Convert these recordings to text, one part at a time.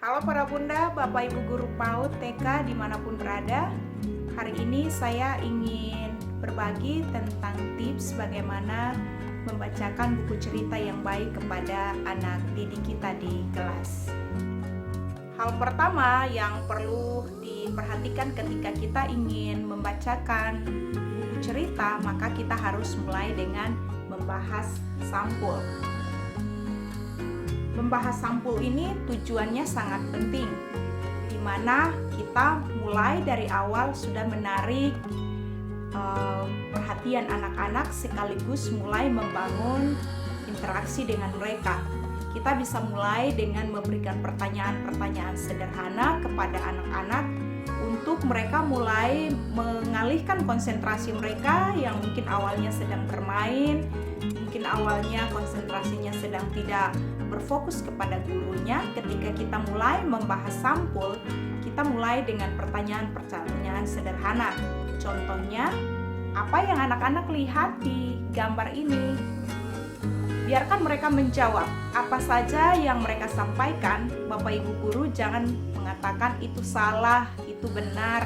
Halo para bunda, bapak ibu guru PAUD TK dimanapun berada. Hari ini saya ingin berbagi tentang tips bagaimana membacakan buku cerita yang baik kepada anak didik kita di kelas. Hal pertama yang perlu diperhatikan ketika kita ingin membacakan buku cerita, maka kita harus mulai dengan membahas sampul. Membahas sampul ini tujuannya sangat penting, di mana kita mulai dari awal sudah menarik perhatian anak-anak sekaligus mulai membangun interaksi dengan mereka. Kita bisa mulai dengan memberikan pertanyaan-pertanyaan sederhana kepada anak-anak untuk mereka mulai mengalihkan konsentrasi mereka yang mungkin awalnya sedang bermain, mungkin awalnya konsentrasinya sedang tidak berfokus kepada gurunya. Ketika kita mulai membahas sampul, kita mulai dengan pertanyaan-pertanyaan sederhana. Contohnya, apa yang anak-anak lihat di gambar ini? Biarkan mereka menjawab apa saja yang mereka sampaikan. Bapak Ibu guru jangan mengatakan itu salah, itu benar.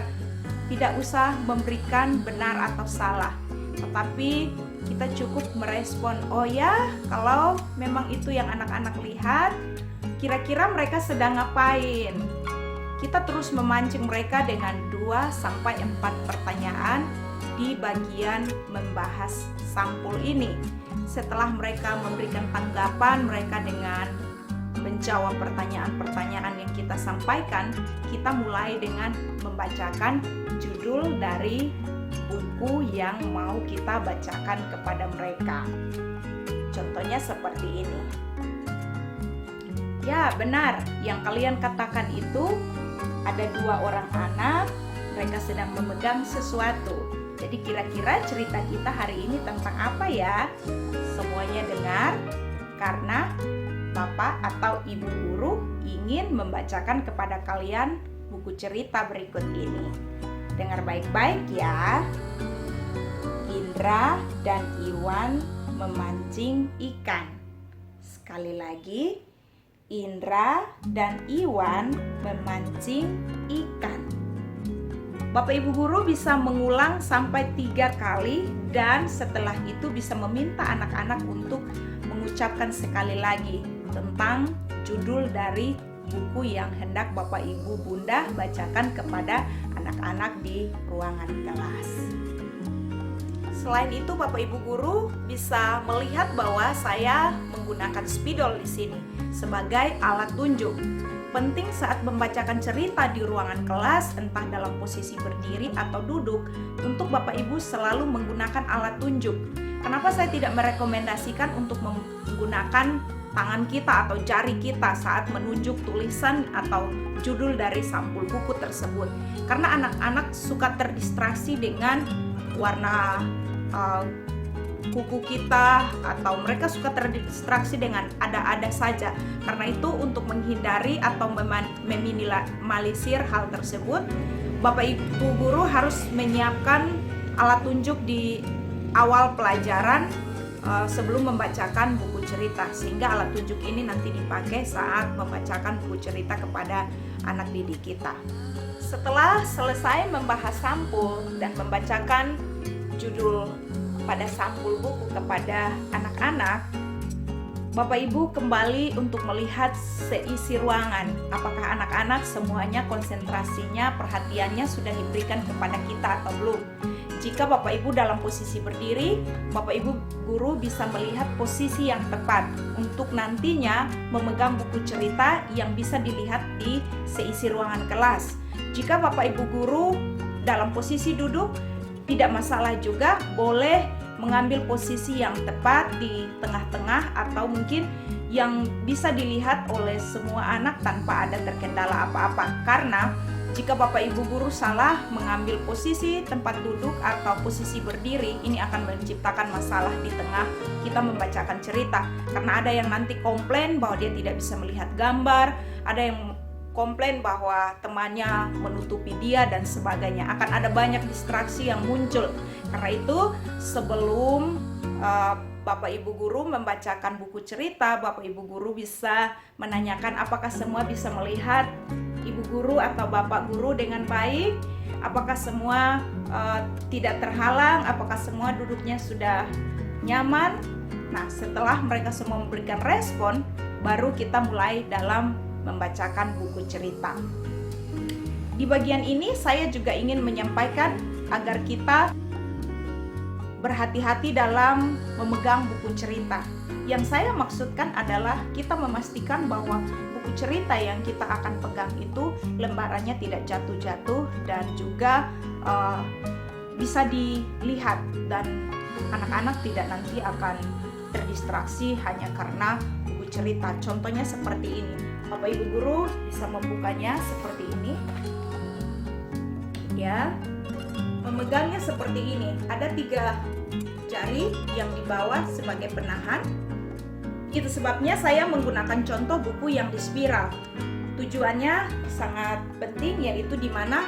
Tidak usah memberikan benar atau salah, tetapi kita cukup merespon, oh ya, kalau memang itu yang anak-anak lihat, kira-kira mereka sedang ngapain? Kita terus memancing mereka dengan 2-4 pertanyaan di bagian membahas sampul ini. Setelah mereka memberikan tanggapan mereka dengan menjawab pertanyaan-pertanyaan yang kita sampaikan, kita mulai dengan membacakan judul dari buku yang mau kita bacakan kepada mereka. Contohnya seperti ini. Ya, benar, yang kalian katakan itu ada 2 orang anak, mereka sedang memegang sesuatu. Jadi kira-kira cerita kita hari ini tentang apa ya? Semuanya dengar, karena Bapak atau Ibu guru ingin membacakan kepada kalian buku cerita berikut ini. Dengar baik-baik ya. Indra dan Iwan memancing ikan. Sekali lagi, Indra dan Iwan memancing ikan. Bapak Ibu guru bisa mengulang sampai 3 kali dan setelah itu bisa meminta anak-anak untuk mengucapkan sekali lagi tentang judul dari buku yang hendak Bapak Ibu Bunda bacakan kepada anak-anak di ruangan kelas. Selain itu, Bapak Ibu guru bisa melihat bahwa saya menggunakan spidol di sini sebagai alat tunjuk. Penting saat membacakan cerita di ruangan kelas, entah dalam posisi berdiri atau duduk, untuk Bapak Ibu selalu menggunakan alat tunjuk. Kenapa saya tidak merekomendasikan untuk menggunakan tangan kita atau jari kita saat menunjuk tulisan atau judul dari sampul buku tersebut? Karena anak-anak suka terdistraksi dengan warna kuku kita, atau mereka suka terdistraksi dengan ada-ada saja. Karena itu, untuk menghindari atau meminimalisir hal tersebut, Bapak Ibu guru harus menyiapkan alat tunjuk di awal pelajaran sebelum membacakan buku cerita, sehingga alat tunjuk ini nanti dipakai saat membacakan buku cerita kepada anak didik kita. Setelah selesai membahas sampul dan membacakan judul pada sampul buku kepada anak-anak, Bapak Ibu kembali untuk melihat seisi ruangan. Apakah anak-anak semuanya konsentrasinya, perhatiannya sudah diberikan kepada kita atau belum? Jika Bapak Ibu dalam posisi berdiri, Bapak Ibu guru bisa melihat posisi yang tepat untuk nantinya memegang buku cerita yang bisa dilihat di seisi ruangan kelas. Jika Bapak Ibu guru dalam posisi duduk, tidak masalah juga, boleh mengambil posisi yang tepat di tengah-tengah atau mungkin yang bisa dilihat oleh semua anak tanpa ada terkendala apa-apa. Karena jika Bapak Ibu guru salah mengambil posisi tempat duduk atau posisi berdiri, ini akan menciptakan masalah di tengah kita membacakan cerita. Karena ada yang nanti komplain bahwa dia tidak bisa melihat gambar, ada yang komplain bahwa temannya menutupi dia dan sebagainya. Akan ada banyak distraksi yang muncul. Karena itu, sebelum Bapak Ibu guru membacakan buku cerita, Bapak Ibu guru bisa menanyakan apakah semua bisa melihat Ibu guru atau Bapak guru dengan baik, apakah semua tidak terhalang, apakah semua duduknya sudah nyaman. Nah, setelah mereka semua memberikan respon, baru kita mulai dalam membacakan buku cerita. Di bagian ini saya juga ingin menyampaikan agar kita berhati-hati dalam memegang buku cerita. Yang saya maksudkan adalah kita memastikan bahwa buku cerita yang kita akan pegang itu lembarannya tidak jatuh-jatuh dan juga bisa dilihat, dan anak-anak tidak nanti akan terdistraksi hanya karena buku cerita. Contohnya seperti ini. Bapak Ibu guru bisa membukanya seperti ini. Ya. Memegangnya seperti ini. Ada 3 jari yang di bawah sebagai penahan. Itu sebabnya saya menggunakan contoh buku yang di spiral. Tujuannya sangat penting, yaitu di mana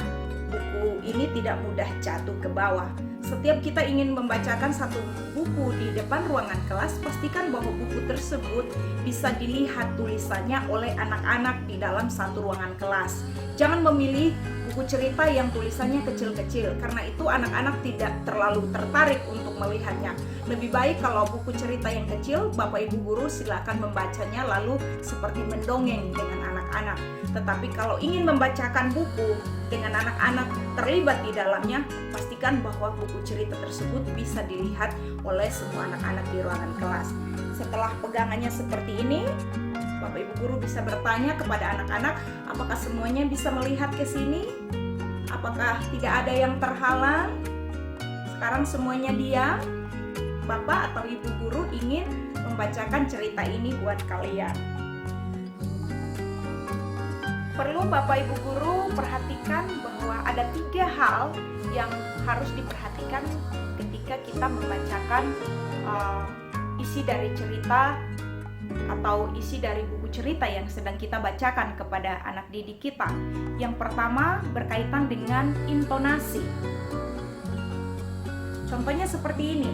buku ini tidak mudah jatuh ke bawah. Setiap kita ingin membacakan satu buku di depan ruangan kelas, pastikan bahwa buku tersebut bisa dilihat tulisannya oleh anak-anak di dalam satu ruangan kelas. Jangan memilih buku cerita yang tulisannya kecil-kecil, karena itu anak-anak tidak terlalu tertarik untuk melihatnya. Lebih baik kalau buku cerita yang kecil, Bapak Ibu guru silakan membacanya lalu seperti mendongeng dengan anak-anak. Tetapi kalau ingin membacakan buku dengan anak-anak terlibat di dalamnya, pastikan bahwa buku cerita tersebut bisa dilihat oleh semua anak-anak di ruangan kelas. Setelah pegangannya seperti ini, Bapak Ibu guru bisa bertanya kepada anak-anak, apakah semuanya bisa melihat ke sini? Apakah tidak ada yang terhalang? Sekarang semuanya diam. Bapak atau Ibu guru ingin membacakan cerita ini buat kalian. Perlu Bapak Ibu guru perhatikan bahwa ada 3 hal yang harus diperhatikan ketika kita membacakan isi dari cerita atau isi dari buku cerita yang sedang kita bacakan kepada anak didik kita. Yang pertama berkaitan dengan intonasi. Contohnya seperti ini.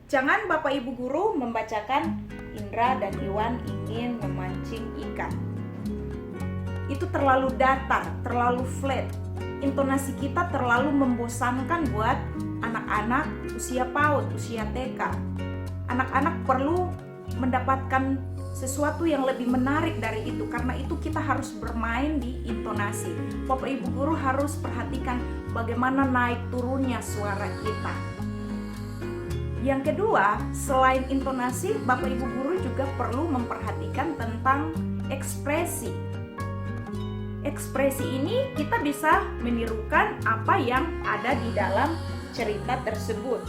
Jangan Bapak Ibu guru membacakan Indra dan Iwan ingin memancing ikan. Itu terlalu datar, terlalu flat. Intonasi kita terlalu membosankan buat anak-anak usia PAUD, usia TK. Anak-anak perlu mendapatkan sesuatu yang lebih menarik dari itu. Karena itu kita harus bermain di intonasi. Bapak Ibu guru harus perhatikan bagaimana naik turunnya suara kita. Yang kedua, selain intonasi, Bapak Ibu guru juga perlu memperhatikan tentang ekspresi. Ekspresi ini kita bisa menirukan apa yang ada di dalam cerita tersebut.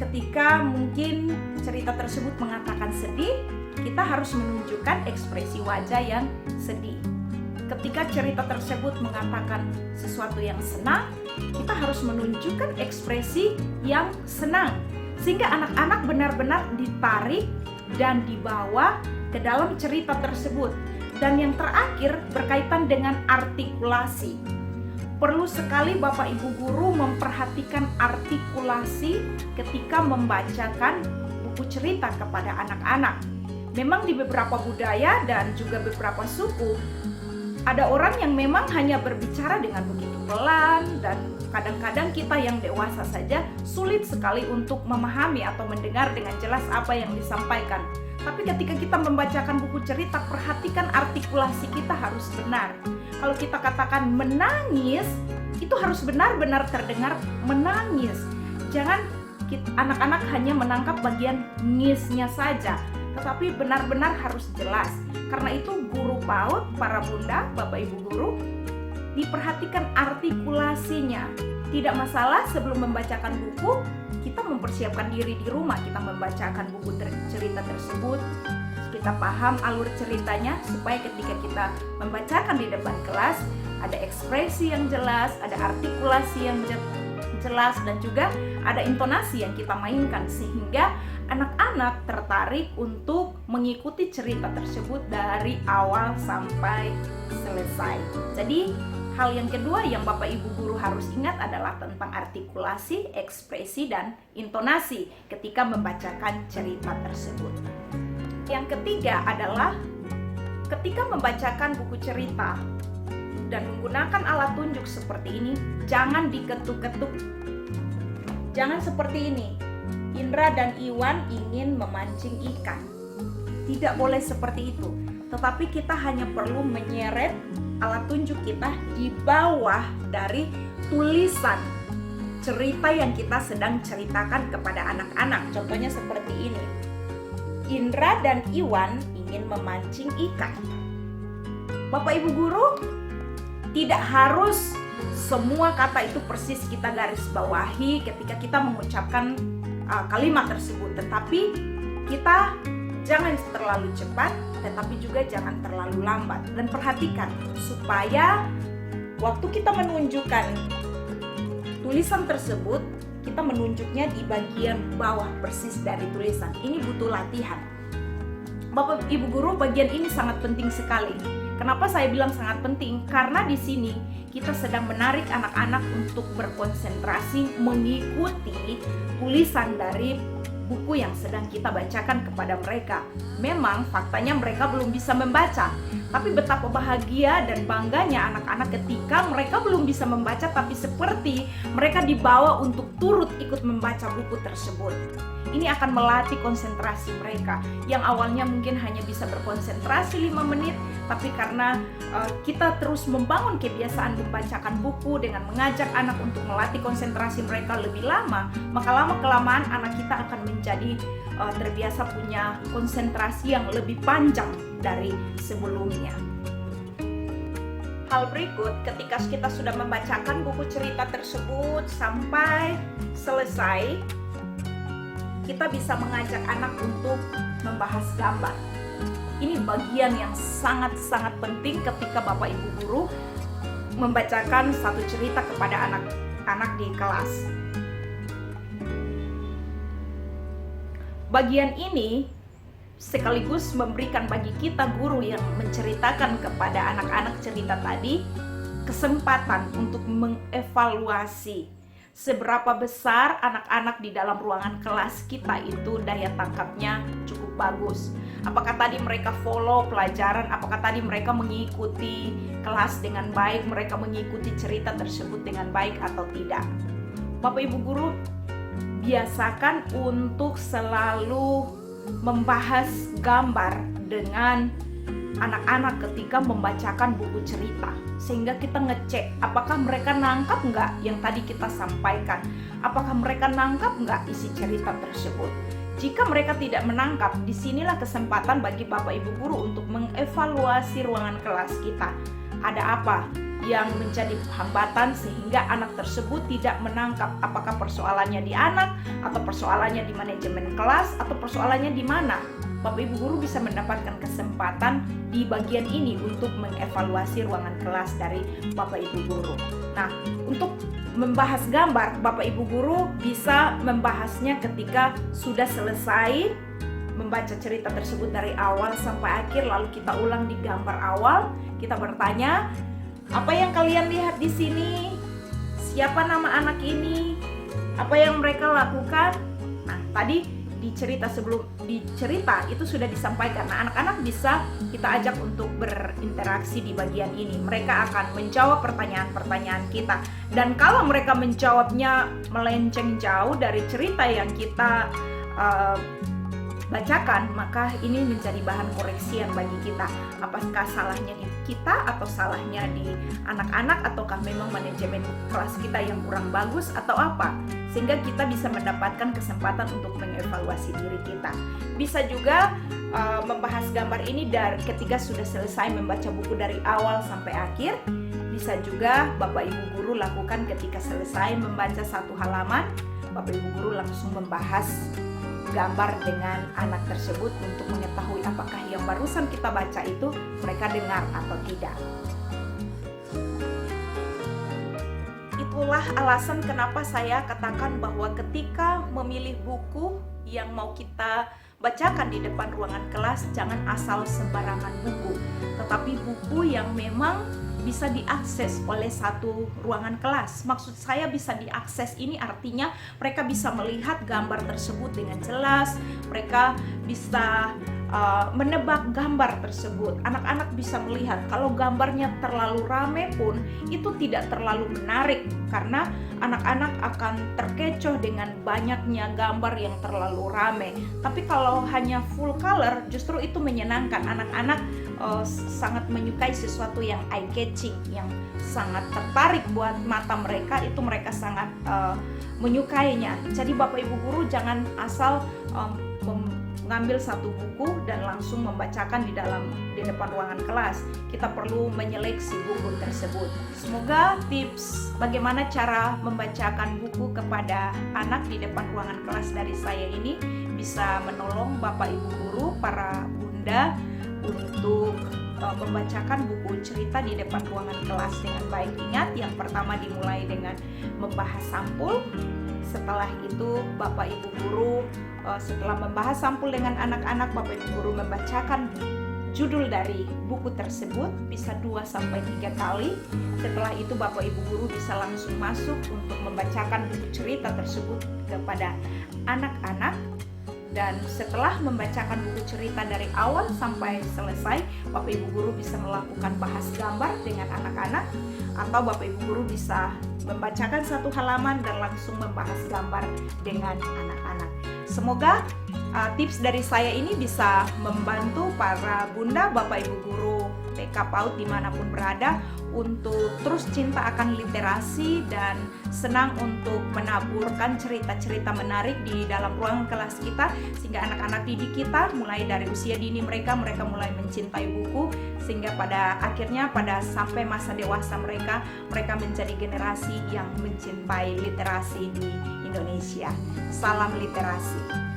Ketika mungkin cerita tersebut mengatakan sedih, kita harus menunjukkan ekspresi wajah yang sedih. Ketika cerita tersebut mengatakan sesuatu yang senang, kita harus menunjukkan ekspresi yang senang, sehingga anak-anak benar-benar ditarik dan dibawa ke dalam cerita tersebut. Dan yang terakhir berkaitan dengan artikulasi. Perlu sekali Bapak Ibu guru memperhatikan artikulasi ketika membacakan buku cerita kepada anak-anak. Memang di beberapa budaya dan juga beberapa suku, ada orang yang memang hanya berbicara dengan begitu pelan, dan kadang-kadang kita yang dewasa saja sulit sekali untuk memahami atau mendengar dengan jelas apa yang disampaikan. Tapi ketika kita membacakan buku cerita, perhatikan artikulasi kita harus benar. Kalau kita katakan menangis, itu harus benar-benar terdengar menangis. Jangan anak-anak hanya menangkap bagian ngisnya saja, tetapi benar-benar harus jelas. Karena itu guru PAUD, para bunda, Bapak Ibu guru, diperhatikan artikulasinya. Tidak masalah sebelum membacakan buku, kita mempersiapkan diri di rumah, kita membacakan buku cerita tersebut, kita paham alur ceritanya, supaya ketika kita membacakan di depan kelas, ada ekspresi yang jelas, ada artikulasi yang jelas, dan juga ada intonasi yang kita mainkan, sehingga anak-anak tertarik untuk mengikuti cerita tersebut dari awal sampai selesai. Jadi Hal yang kedua yang Bapak Ibu guru harus ingat adalah tentang artikulasi, ekspresi, dan intonasi ketika membacakan cerita tersebut. Yang ketiga adalah ketika membacakan buku cerita dan menggunakan alat tunjuk seperti ini, jangan diketuk-ketuk. Jangan seperti ini. Indra dan Iwan ingin memancing ikan. Tidak boleh seperti itu. Tetapi kita hanya perlu menyeret alat tunjuk kita di bawah dari tulisan cerita yang kita sedang ceritakan kepada anak-anak. Contohnya seperti ini. Indra dan Iwan ingin memancing ikan. Bapak Ibu guru, tidak harus semua kata itu persis kita garis bawahi ketika kita mengucapkan kalimat tersebut. Tetapi kita jangan terlalu cepat, tetapi juga jangan terlalu lambat. Dan perhatikan supaya waktu kita menunjukkan tulisan tersebut, kita menunjuknya di bagian bawah persis dari tulisan. Ini butuh latihan. Bapak Ibu guru, bagian ini sangat penting sekali. Kenapa saya bilang sangat penting? Karena di sini kita sedang menarik anak-anak untuk berkonsentrasi mengikuti tulisan dari buku yang sedang kita bacakan kepada mereka. Memang faktanya mereka belum bisa membaca, tapi betapa bahagia dan bangganya anak-anak ketika mereka belum bisa membaca, tapi seperti mereka dibawa untuk turut ikut membaca buku tersebut. Ini akan melatih konsentrasi mereka yang awalnya mungkin hanya bisa berkonsentrasi 5 menit, tapi karena kita terus membangun kebiasaan membacakan buku dengan mengajak anak untuk melatih konsentrasi mereka lebih lama, maka lama-kelamaan anak kita akan menjadi terbiasa punya konsentrasi yang lebih panjang dari sebelumnya. Hal berikut, ketika kita sudah membacakan buku cerita tersebut sampai selesai, kita bisa mengajak anak untuk membahas gambar. Ini bagian yang sangat-sangat penting ketika Bapak Ibu guru membacakan satu cerita kepada anak-anak di kelas. Bagian ini sekaligus memberikan bagi kita guru yang menceritakan kepada anak-anak cerita tadi kesempatan untuk mengevaluasi seberapa besar anak-anak di dalam ruangan kelas kita itu daya tangkapnya cukup bagus. Apakah tadi mereka follow pelajaran, apakah tadi mereka mengikuti kelas dengan baik, mereka mengikuti cerita tersebut dengan baik atau tidak. Bapak Ibu guru, biasakan untuk selalu membahas gambar dengan anak-anak ketika membacakan buku cerita, sehingga kita ngecek apakah mereka nangkap nggak yang tadi kita sampaikan, apakah mereka nangkap nggak isi cerita tersebut. Jika mereka tidak menangkap, disinilah kesempatan bagi Bapak Ibu guru untuk mengevaluasi ruangan kelas kita. Ada apa yang menjadi hambatan sehingga anak tersebut tidak menangkap, apakah persoalannya di anak, atau persoalannya di manajemen kelas, atau persoalannya di mana. Bapak Ibu guru bisa mendapatkan kesempatan di bagian ini untuk mengevaluasi ruangan kelas dari Bapak Ibu guru. Nah, untuk membahas gambar, Bapak Ibu guru bisa membahasnya ketika sudah selesai membaca cerita tersebut dari awal sampai akhir, lalu kita ulang di gambar awal. Kita bertanya, apa yang kalian lihat di sini? Siapa nama anak ini? Apa yang mereka lakukan? Nah, tadi di cerita itu sudah disampaikan. Nah, anak-anak bisa kita ajak untuk berinteraksi di bagian ini. Mereka akan menjawab pertanyaan-pertanyaan kita. Dan kalau mereka menjawabnya melenceng jauh dari cerita yang kita bacakan, maka ini menjadi bahan koreksian bagi kita. Apakah salahnya di kita atau salahnya di anak-anak, ataukah memang manajemen kelas kita yang kurang bagus atau apa? Sehingga kita bisa mendapatkan kesempatan untuk mengevaluasi diri kita. Bisa juga membahas gambar ini dari ketika sudah selesai membaca buku dari awal sampai akhir. Bisa juga Bapak Ibu guru lakukan ketika selesai membaca satu halaman, Bapak Ibu guru langsung membahas gambar dengan anak tersebut untuk mengetahui apakah yang barusan kita baca itu mereka dengar atau tidak. Itulah alasan kenapa saya katakan bahwa ketika memilih buku yang mau kita bacakan di depan ruangan kelas, jangan asal sembarangan buku, tetapi buku yang memang bisa diakses oleh satu ruangan kelas. Maksud saya bisa diakses ini artinya mereka bisa melihat gambar tersebut dengan jelas, mereka bisa menebak gambar tersebut. Anak-anak bisa melihat kalau gambarnya terlalu ramai pun itu tidak terlalu menarik, karena anak-anak akan terkecoh dengan banyaknya gambar yang terlalu ramai. Tapi kalau hanya full color, justru itu menyenangkan. Anak-anak sangat menyukai sesuatu yang eye catching, yang sangat tertarik buat mata mereka, itu mereka sangat menyukainya. Jadi Bapak Ibu guru jangan asal mengambil satu buku dan langsung membacakan di depan ruangan kelas. Kita perlu menyeleksi buku tersebut. Semoga tips bagaimana cara membacakan buku kepada anak di depan ruangan kelas dari saya ini bisa menolong Bapak Ibu guru, para bunda untuk membacakan buku cerita di depan ruangan kelas dengan baik. Ingat, yang pertama dimulai dengan membahas sampul. Setelah itu Bapak Ibu guru setelah membahas sampul dengan anak-anak, Bapak Ibu guru membacakan judul dari buku tersebut bisa 2-3 kali. Setelah itu Bapak Ibu guru bisa langsung masuk untuk membacakan buku cerita tersebut kepada anak-anak. Dan setelah membacakan buku cerita dari awal sampai selesai, Bapak Ibu guru bisa melakukan bahas gambar dengan anak-anak, atau Bapak Ibu guru bisa membacakan satu halaman dan langsung membahas gambar dengan anak-anak. Semoga tips dari saya ini bisa membantu para bunda, Bapak Ibu guru TK PAUD dimanapun berada untuk terus cinta akan literasi dan senang untuk menaburkan cerita-cerita menarik di dalam ruangan kelas kita, sehingga anak-anak didik kita mulai dari usia dini mereka mulai mencintai buku, sehingga pada akhirnya sampai masa dewasa mereka menjadi generasi yang mencintai literasi di Indonesia. Salam literasi.